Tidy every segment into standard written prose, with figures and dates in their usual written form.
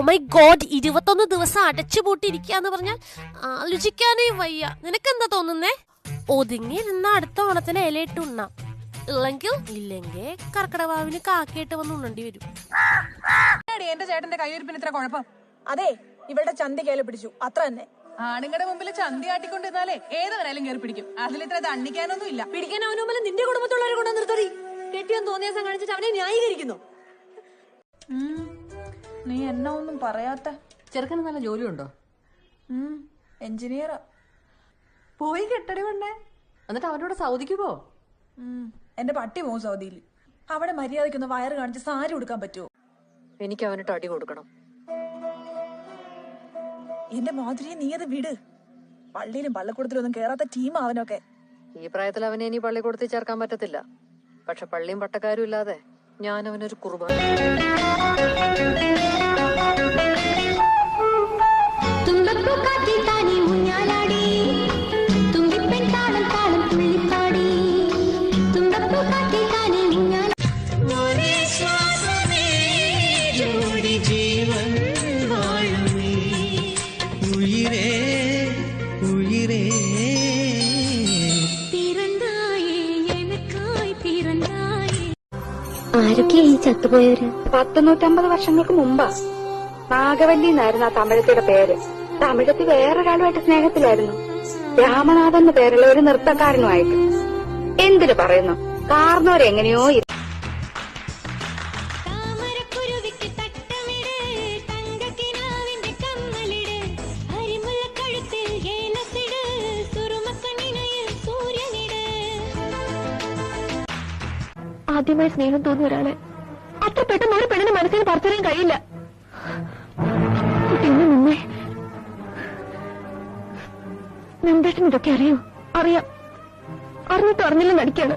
My God, 21 ദിവസം അടച്ചുപൂട്ടിയിരിക്കാന്ന് പറഞ്ഞാൽ ആലോചിക്കാനേ വയ്യ. നിനക്കെന്താ തോന്നുന്നേ? ഒതുങ്ങിയിരുന്ന അടുത്ത ഓണത്തിന് ഇലയിട്ട് ഉണ്ണാം, ഇല്ലെങ്കിൽ കർക്കിടവാവിന് കാക്കയിട്ട് വന്ന് ഉണ്ണേണ്ടി വരും. എന്റെ ചേട്ടന്റെ കയ്യൊരുപ്പിന് ഇത്ര കുഴപ്പം? അതെ, ഇവളുടെ ചന്തി കയ്യില് പിടിച്ചു, അത്ര തന്നെ. ആണുങ്ങളുടെ മുമ്പിൽ ചന്തി ആട്ടിക്കൊണ്ടിരുന്നാലേ ഏതുവരായാലും കയറി പിടിക്കും. അതിലിത്ര തണ്ണിക്കാനൊന്നും ഇല്ല. പിടിക്കാൻ അവന് മുമ്പിൽ നിന്റെ കുടുംബത്തുള്ളവരെ കൊണ്ടു നിർത്തടി. കെട്ടിയെന്ന് തോന്നിയ ദിവസം കാണിച്ചിട്ട് അവനെ ന്യായീകരിക്കുന്നു. നീ എന്നാ ഒന്നും പറയാത്ത? ചെറുക്കന് നല്ല ജോലിയുണ്ടോ? എഞ്ചിനീയറാ. പോയി കെട്ടടി കൊണ്ടേ, എന്നിട്ട് അവനോട് സൗദിക്ക് പോ. എന്റെ പട്ടി പോവും സൗദിയിൽ. അവിടെ മര്യാദയ്ക്കൊന്ന് വയറ് കാണിച്ച് സാരി കൊടുക്കാൻ പറ്റുമോ? എനിക്ക് അവനിട്ട് അടി കൊടുക്കണം. എന്റെ മാധുരിയെ നീ അത് വിട്. പള്ളിയിലും പള്ളിക്കൂടത്തിലും ഒന്നും കേറാത്ത ടീം അവനൊക്കെ. ഈ പ്രായത്തിൽ അവനെ ഇനി പള്ളിക്കൂടത്തിൽ ചേർക്കാൻ പറ്റത്തില്ല. പക്ഷെ പള്ളിയും പട്ടക്കാരും ഇല്ലാതെ ഞാൻ അവനൊരു കുർബാന. ആരൊക്കെയാ ഈ ചത്തുപോയവര്? 150 വർഷങ്ങൾക്ക് മുമ്പാ. നാഗവല്ലി എന്നായിരുന്നു ആ തമിഴത്തിയുടെ പേര്. തമിഴത്തി വേറൊരാളുമായിട്ട് സ്നേഹത്തിലായിരുന്നു. രാമനാഥൻ എന്ന് പേരുള്ള ഒരു നൃത്തക്കാരനുമായിട്ട്. എന്തിനു പറയുന്നു, കാർന്നവരെങ്ങനെയോ. ആദ്യമായി സ്നേഹം തോന്നിയ ഒരാളെ അത്ര പെട്ടെന്ന് ഒരു പെണ്ണിന് മനസ്സിന് പറിച്ചറിയാൻ കഴിയില്ല. നിന്നെ നന്ദേട്ടന് ഇതൊക്കെ അറിയൂ? അറിയാം. അറിഞ്ഞിട്ട് അറിഞ്ഞില്ല നടിക്കാണ്.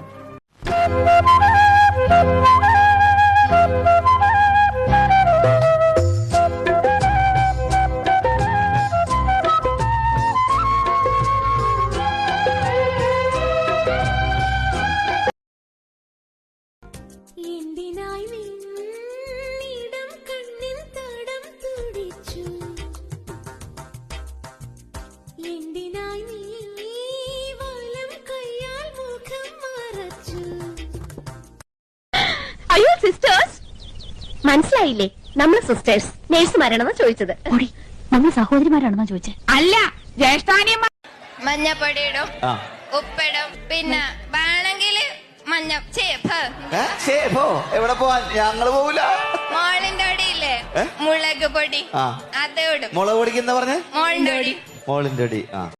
അയ്യോ സിസ്റ്റേഴ്സ്, മനസ്സിലായില്ലേ? നമ്മള് സിസ്റ്റേഴ്സ് നേഴ്സുമാരാണെന്നാ ചോദിച്ചത്. നമ്മൾ സഹോദരിമാരാണെന്നാ ചോദിച്ചത്. അല്ല, ജ്യേഷ്ഠാനിയമ്മ. മഞ്ഞപ്പൊടിയിടും, ഉപ്പിടും, പിന്നെ വേണമെങ്കില് മഞ്ഞ എവിടെ പോവാൻ? ഞങ്ങള് പോവില്ല. മോളിന്റെ അടിയില്ലേ മുളക് പൊടി, അത് ഇടും. മുളക് പൊടിക്ക് എന്താ പറഞ്ഞേ? മോളിന്റെ അടി. മോളിന്റെ അടി.